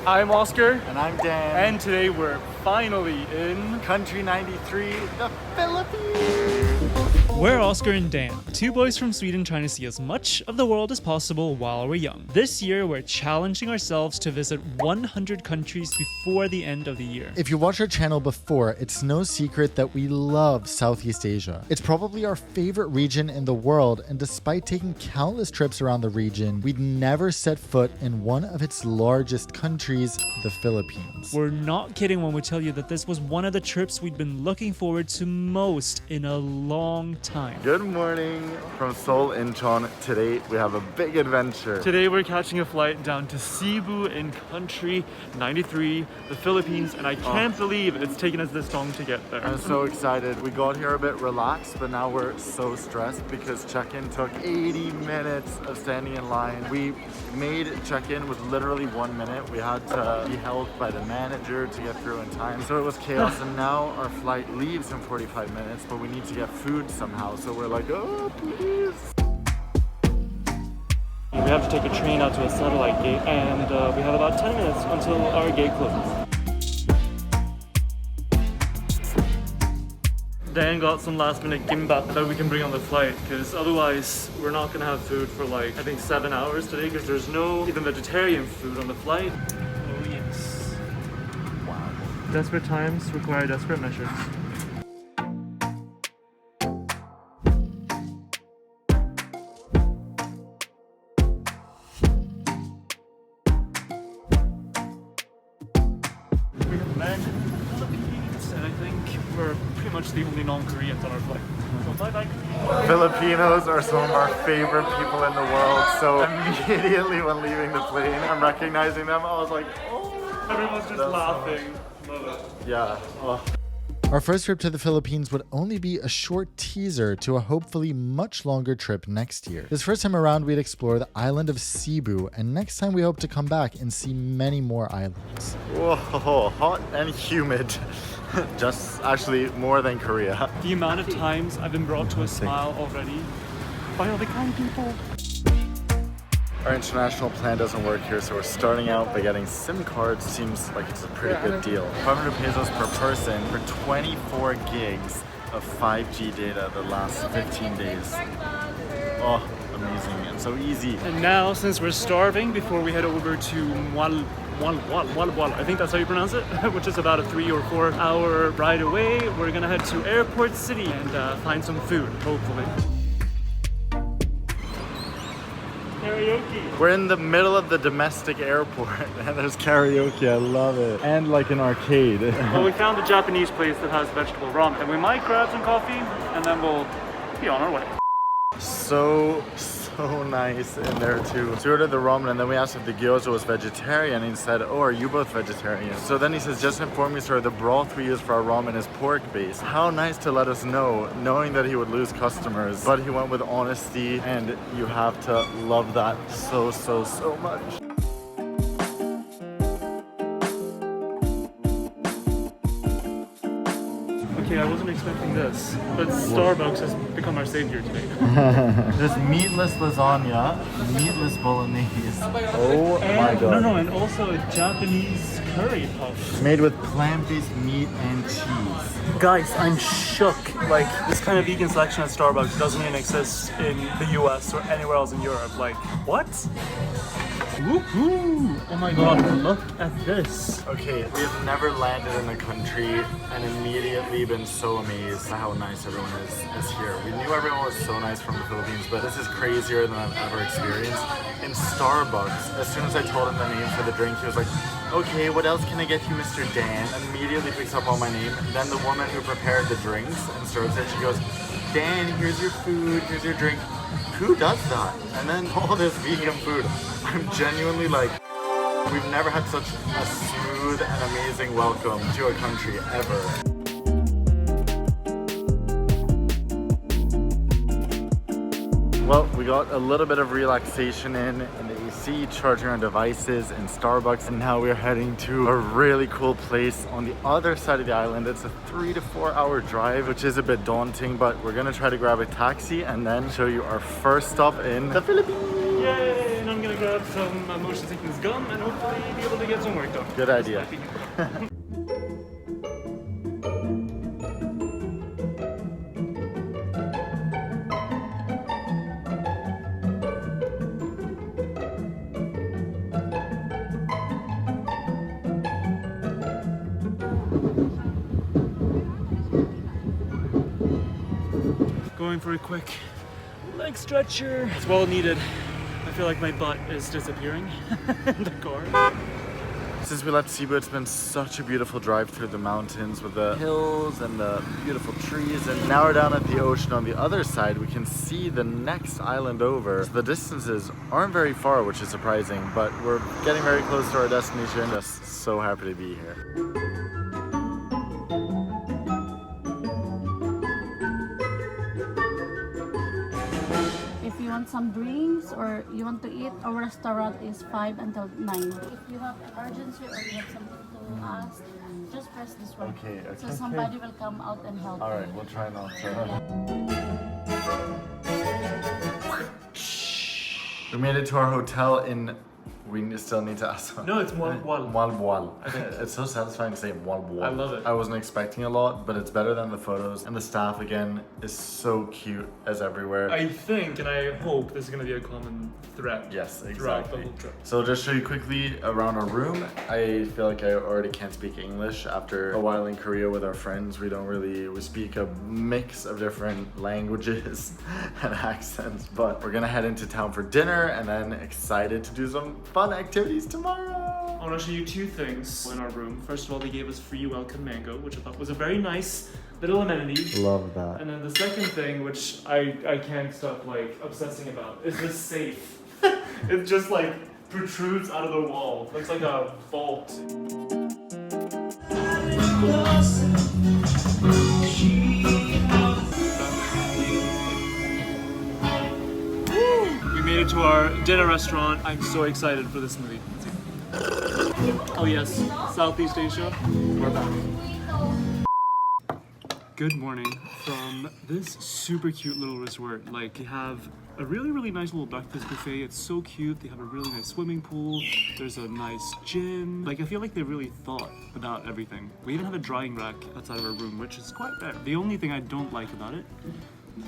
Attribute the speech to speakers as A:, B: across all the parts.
A: I'm Oscar.
B: And I'm Dan.
A: And today we're finally in
B: Country 93, the Philippines.
C: We're Oskar and Dan, two boys from Sweden trying to see as much of the world as possible while we're young. This year, we're challenging ourselves to visit 100 countries before the end of the year.
B: If you watch our channel before, it's no secret that we love Southeast Asia. It's probably our favorite region in the world, and despite taking countless trips around the region, we'd never set foot in one of its largest countries, the Philippines.
C: We're not kidding when we tell you that this was one of the trips we'd been looking forward to most in a long time.
B: Good morning from Seoul, Incheon. Today we have a big adventure.
A: Today we're catching a flight down to Cebu in Country 93, the Philippines, and I can't believe it's taken us this long to get there.
B: I'm so excited. We got here a bit relaxed, but now we're so stressed because check-in took 80 minutes of standing in line. We made check-in with literally 1 minute. We had to be helped by the manager to get through in time. So it was chaos, and now our flight leaves in 45 minutes, but we need to get food somehow. So we're like, oh, please.
A: We have to take a train out to a satellite gate, and we have about 10 minutes until our gate closes. Dan got some last minute gimbap that we can bring on the flight, because otherwise we're not gonna have food for like, I think 7 hours today, because there's no even vegetarian food on the flight. Oh yes. Wow. Desperate times require desperate measures. We're pretty much the only non-Koreans on our flight. So bye-bye.
B: Filipinos are some of our favorite people in the world, so immediately when leaving the plane, I'm recognizing them. I was like, oh.
A: Everyone's just laughing. Love it.
B: Yeah. Oh. Our first trip to the Philippines would only be a short teaser to a hopefully much longer trip next year. This first time around, we'd explore the island of Cebu, and next time we hope to come back and see many more islands. Whoa, hot and humid. Just actually more than Korea.
A: The amount of times I've been brought to a smile already by all the kind people.
B: Our international plan doesn't work here, so we're starting out by getting SIM cards. Seems like it's a pretty good deal. 500 pesos per person for 24 gigs of 5G data the last 15 days. Oh, amazing and so easy.
A: And now, since we're starving, before we head over to Moalboal, I think that's how you pronounce it, which is about a 3 or 4 hour ride away, we're gonna head to Airport City and find some food, hopefully. Karaoke.
B: We're in the middle of the domestic airport and there's karaoke. I love it. And like an arcade.
A: Well, we found a Japanese place that has vegetable ramen, and we might grab some coffee and then we'll be on our way.
B: So nice in there too. So we ordered the ramen, and then we asked if the gyoza was vegetarian, and he said, oh, are you both vegetarian? So then he says, just inform you, sir, the broth we use for our ramen is pork based. How nice to let us know, knowing that he would lose customers, but he went with honesty, and you have to love that so much.
A: Okay, I wasn't expecting this, but Starbucks has become our savior today.
B: There's meatless lasagna, meatless bolognese. Oh my god.
A: No, and also a Japanese curry puff.
B: Made with plant-based meat and cheese.
A: Guys, I'm shook. Like, this kind of vegan selection at Starbucks doesn't even exist in the US or anywhere else in Europe. Like, what? Woohoo! Oh my god, look at this.
B: Okay, we have never landed in a country and immediately been so amazed at how nice everyone is here. We knew everyone was so nice from the Philippines, but this is crazier than I've ever experienced. In Starbucks, as soon as I told him the name for the drink, he was like, okay, what else can I get you, Mr. Dan? Immediately picks up on my name. Then the woman who prepared the drinks and serves it, she goes, Dan, here's your food, here's your drink. Who does that? And then all this vegan food. I'm genuinely like, we've never had such a smooth and amazing welcome to a country ever. Well, we got a little bit of relaxation in the AC, charging our devices in Starbucks, and now we're heading to a really cool place on the other side of the island. It's a 3 to 4 hour drive, which is a bit daunting, but we're gonna try to grab a taxi and then show you our first stop in the Philippines.
A: Yay! And I'm gonna gonna grab some motion sickness gum and hopefully be able to get some work done.
B: Good idea.
A: Going for a quick leg stretcher. It's well needed. I feel like my butt is disappearing in the car.
B: Since we left Cebu, it's been such a beautiful drive through the mountains with the hills and the beautiful trees. And now we're down at the ocean on the other side. We can see the next island over. The distances aren't very far, which is surprising, but we're getting very close to our destination. Just so happy to be here.
D: If you want some drinks or you want to eat, our restaurant is 5 until 9. If you have emergency or you have something to ask, just press this one.
B: Okay.
D: So somebody will come out and help
B: All
D: you.
B: right, we'll try not to. We made it to our hotel in. We still need to ask.
A: No, it's Moalboal.
B: Moalboal. It's so satisfying to say Moalboal.
A: I love it.
B: I wasn't expecting a lot, but it's better than the photos. And the staff, again, is so cute as everywhere.
A: I think and I hope this is going to be a common thread.
B: Yes,
A: Throughout the
B: exactly.
A: whole trip.
B: So I'll just show you quickly around our room. I feel like I already can't speak English after a while in Korea with our friends. We speak a mix of different languages and accents, but we're gonna head into town for dinner and then excited to do some fun activities tomorrow.
A: I want to show you two things in our room. First of all, they gave us free welcome mango, which I thought was a very nice little amenity.
B: Love that.
A: And then the second thing, which I can't stop like obsessing about, is this safe. It just like protrudes out of the wall. Looks like a vault. We made it to our dinner restaurant. I'm so excited for this movie. Oh yes, Southeast Asia. We're back. Good morning from this super cute little resort. Like, they have a really nice little breakfast buffet. It's so cute. They have a really nice swimming pool. There's a nice gym. Like, I feel like they really thought about everything. We even have a drying rack outside of our room, which is quite rare. The only thing I don't like about it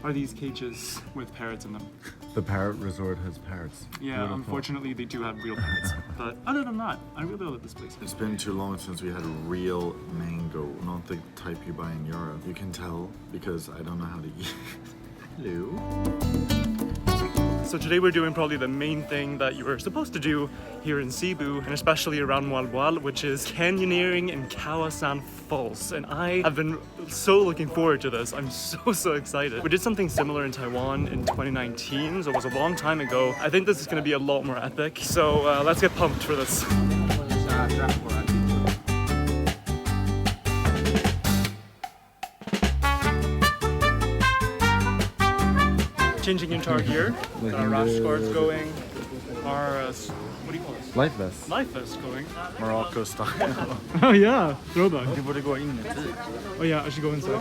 A: are these cages with parrots in them.
B: The parrot resort has parrots.
A: Yeah,
B: Beautiful.
A: unfortunately they do have real parrots. But other than that, I really love this place.
B: It's been too long since we had a real mango, not the type you buy in Europe. You can tell because I don't know how to eat. Hello.
A: So today we're doing probably the main thing that you were supposed to do here in Cebu, and especially around Moalboal, which is canyoneering in Kawasan Falls. And I have been so looking forward to this. I'm so excited. We did something similar in Taiwan in 2019, so it was a long time ago. I think this is going to be a lot more epic. So let's get pumped for this. Changing into our gear, got our rash guards going, our, what do you call this?
B: Life vest.
A: Life vest going.
B: Morocco style.
A: Oh yeah, throwback. Oh yeah, I should go inside.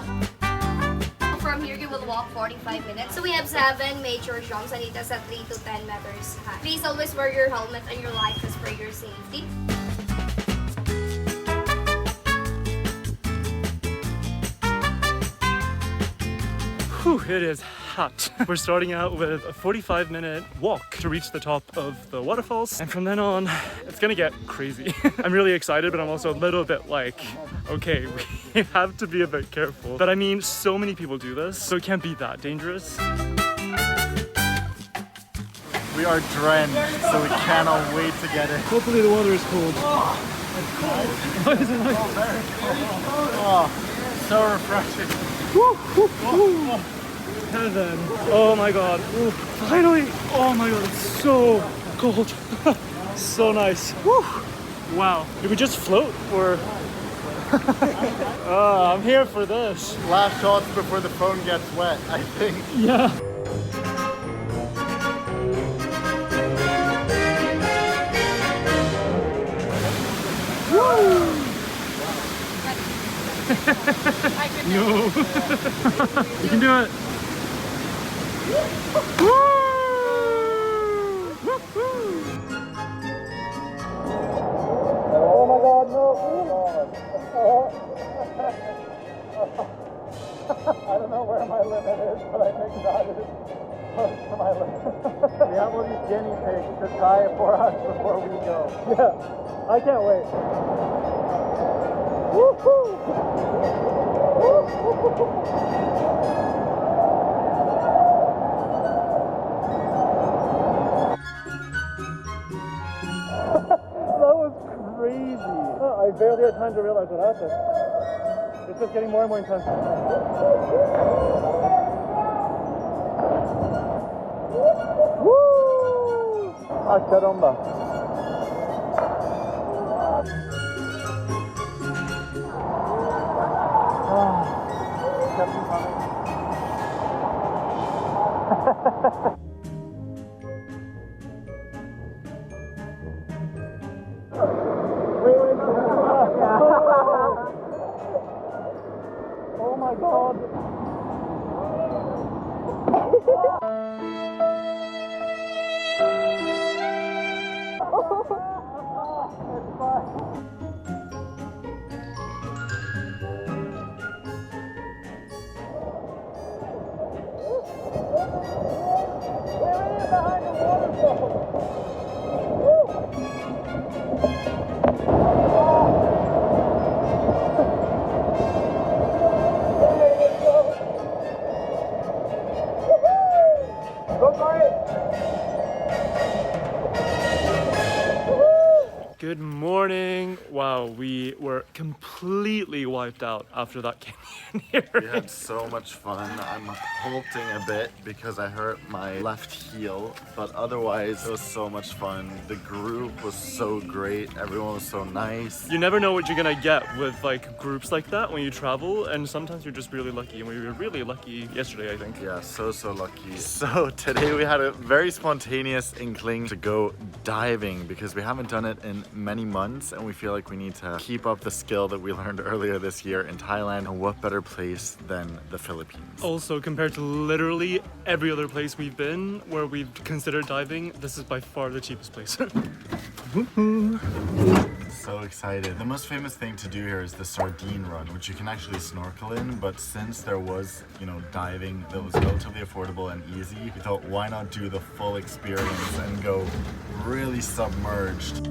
E: From here, you will walk 45 minutes. So we have 7 major jumps and it is at 3 to 10 meters high. Please always wear your helmet and your life vest for your safety.
A: Whew, it is hot. We're starting out with a 45-minute walk to reach the top of the waterfalls. And from then on, it's gonna get crazy. I'm really excited, but I'm also a little bit like, okay, we have to be a bit careful. But I mean, so many people do this, so it can't be that dangerous.
B: We are drenched, so we cannot wait to get it.
A: Hopefully the water is cold.
B: Oh, it's nice. Oh, very cold. Oh, so refreshing.
A: Heaven. Oh my god. Ooh, finally. Oh my god, it's so cold. So nice. Woo. Wow. Did we just float or? I'm here for this.
B: Last shots before the phone gets wet, I think.
A: Yeah. Woo! No. You can do it. Woo! Woo-hoo! limit is, but I think that is close to my limit. We have all these guinea pigs to try it for us before we go. Yeah, I can't wait. Woohoo! That was crazy. I barely had time to realize what happened. It's just getting more and more intense. Woo! Ah, caramba. Kept coming. Oh my god. Good morning. Wow, we were completely wiped out after that canyoneering.
B: We had so much fun. I'm halting a bit because I hurt my left heel, but otherwise it was so much fun. The group was so great. Everyone was so nice.
A: You never know what you're gonna get with like groups like that when you travel, and sometimes you're just really lucky, and we were really lucky yesterday, I think.
B: Yeah, so lucky. So today we had a very spontaneous inkling to go diving because we haven't done it in many months, and we feel like we need to keep up the skill that we learned earlier this year in Thailand. And what better place than the Philippines?
A: Also, compared to literally every other place we've been where we've considered diving, this is by far the cheapest place.
B: So excited. The most famous thing to do here is the Sardine Run, which you can actually snorkel in, but since there was, diving that was relatively affordable and easy, we thought why not do the full experience and go really submerged.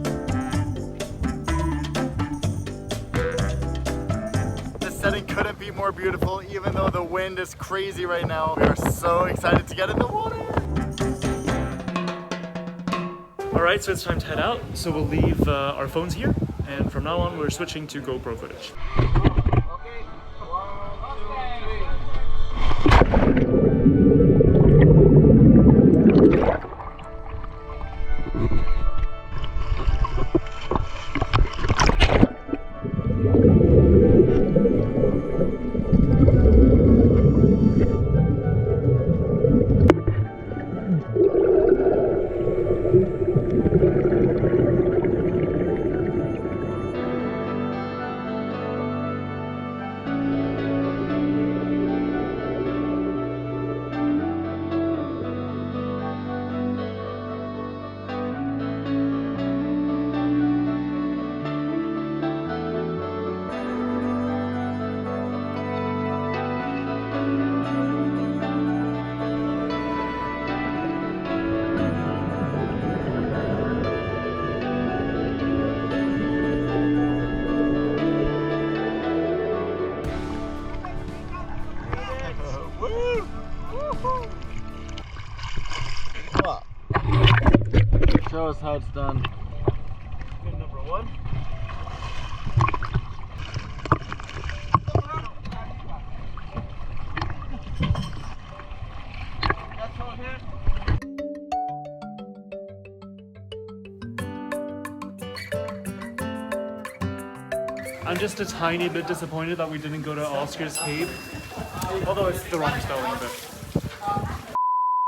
B: The setting couldn't be more beautiful, even though the wind is crazy right now. We are so excited to get in the water.
A: Alright, so it's time to head out. So we'll leave our phones here, and from now on we're switching to GoPro footage.
B: Show us how it's done.
A: Good, number one. That's all hit. I'm just a tiny bit disappointed that we didn't go to Oscar's cave, although it's the wrong spelling of it.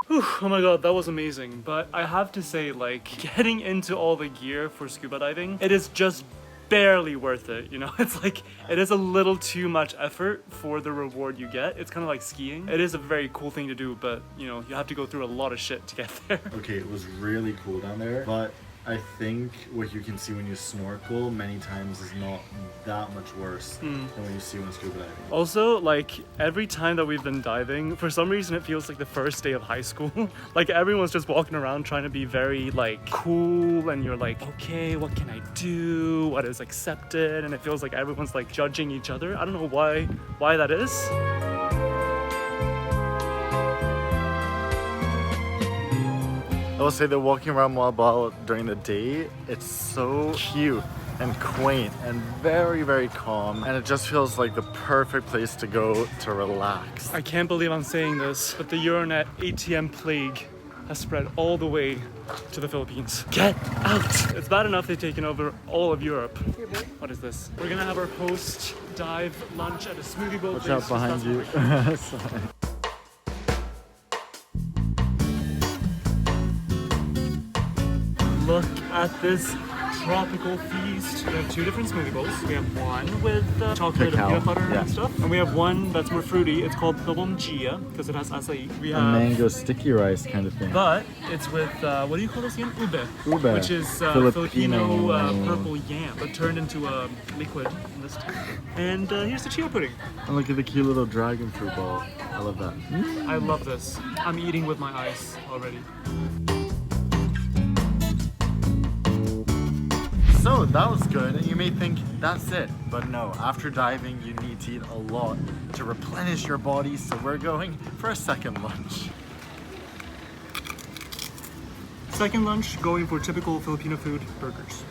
A: Whew, oh my god, that was amazing. But I have to say, like, getting into all the gear for scuba diving, it is just barely worth it, It's like, it is a little too much effort for the reward you get. It's kind of like skiing. It is a very cool thing to do, but, you have to go through a lot of shit to get there.
B: Okay, it was really cool down there, but I think what you can see when you snorkel many times is not that much worse than what you see when scuba diving.
A: Also, like every time that we've been diving, for some reason it feels like the first day of high school. Like everyone's just walking around trying to be very like cool, and you're like, okay, what can I do? What is accepted? And it feels like everyone's like judging each other. I don't know why that is.
B: I will say that walking around Moalboal during the day, it's so cute and quaint and very, very calm. And it just feels like the perfect place to go to relax.
A: I can't believe I'm saying this, but the Euronet ATM plague has spread all the way to the Philippines. Get out! It's bad enough they've taken over all of Europe. What is this? We're gonna have our post dive lunch at a smoothie bowl.
B: Watch out behind you.
A: Look at this tropical feast. We have two different smoothie bowls. We have one with chocolate
B: Cacao,
A: and peanut butter
B: yeah.
A: and stuff. And we have one that's more fruity. It's called Gia because it has acai. We
B: A
A: have
B: mango sticky rice kind of thing.
A: but it's with, what do you call this again? Ube.
B: Ube.
A: Which is Filipino purple yam, but turned into a liquid in this time. And here's the chia pudding.
B: And look at the cute little dragon fruit ball. I love that.
A: I love this. I'm eating with my eyes already.
B: So that was good, and you may think that's it, but no, after diving you need to eat a lot to replenish your body, so we're going for a second lunch.
A: Second lunch, going for typical Filipino food, burgers.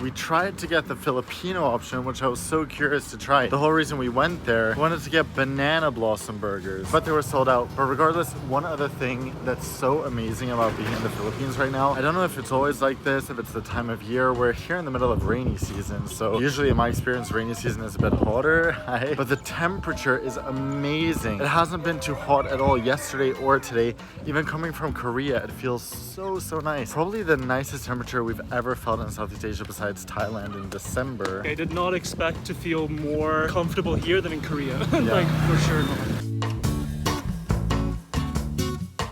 B: We tried to get the Filipino option, which I was so curious to try. The whole reason we went there, we wanted to get banana blossom burgers, but they were sold out. But regardless, one other thing that's so amazing about being in the Philippines right now, I don't know if it's always like this, if it's the time of year, we're here in the middle of rainy season. So usually in my experience, rainy season is a bit hotter, but the temperature is amazing. It hasn't been too hot at all yesterday or today. Even coming from Korea, it feels so nice. Probably the nicest temperature we've ever felt in Southeast Asia besides Thailand in December.
A: I did not expect to feel more comfortable here than in Korea.
B: Yeah.
A: Like, for sure not.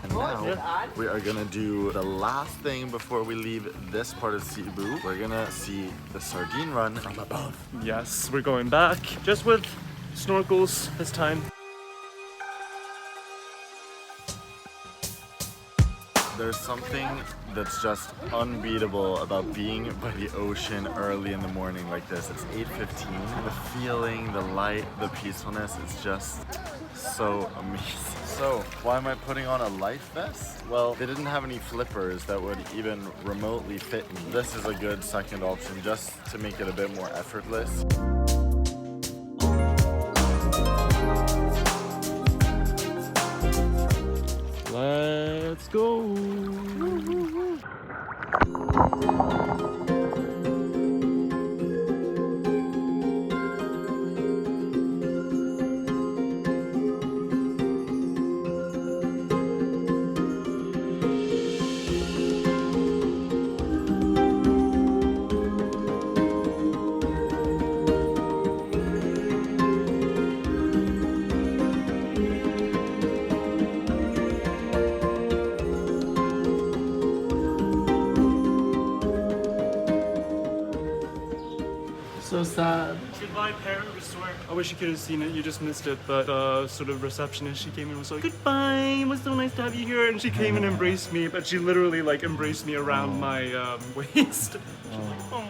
B: And now we are gonna do the last thing before we leave this part of Cebu. We're gonna see the Sardine Run from above.
A: Yes, we're going back, just with snorkels this time.
B: There's something that's just unbeatable about being by the ocean early in the morning like this. It's 8:15. The feeling, the light, the peacefulness, it's just so amazing. So, why am I putting on a life vest? Well, they didn't have any flippers that would even remotely fit me. This is a good second option just to make it a bit more effortless.
A: Let's go.
B: So sad.
A: Goodbye, Parent Resort. I wish you could have seen it. You just missed it. But sort of receptionist, she came in and was like, "Goodbye. It was so nice to have you here." And she came and embraced me, but she literally like embraced me around my waist. She was like, "Oh."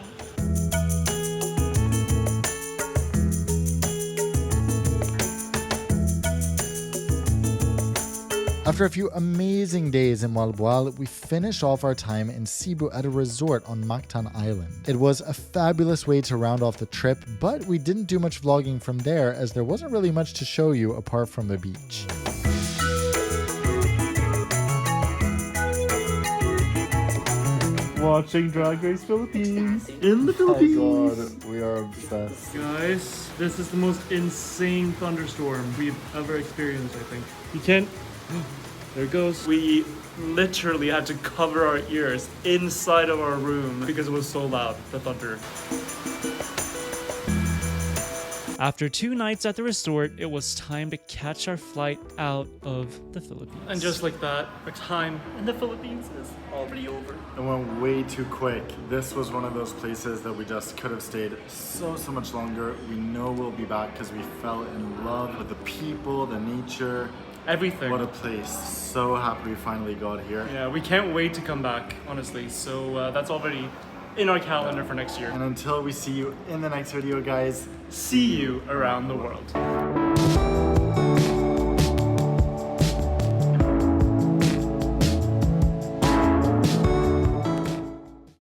F: After a few amazing days in Moalboal, we finished off our time in Cebu at a resort on Mactan Island. It was a fabulous way to round off the trip, but we didn't do much vlogging from there as there wasn't really much to show you apart from the beach.
A: Watching Drag Race Philippines in the Philippines.
B: God, we are obsessed.
A: Guys, this is the most insane thunderstorm we've ever experienced, I think. You can't... There it goes. We literally had to cover our ears inside of our room because it was so loud, the thunder.
C: After 2 nights at the resort, it was time to catch our flight out of the Philippines.
A: And just like that, our time in the Philippines is already over.
B: It went way too quick. This was one of those places that we just could have stayed so much longer. We know we'll be back because we fell in love with the people, the nature.
A: Everything.
B: What a place. So happy we finally got here.
A: Yeah, we can't wait to come back, honestly. So that's already in our calendar for next year.
B: And until we see you in the next video, guys,
A: See you around the world.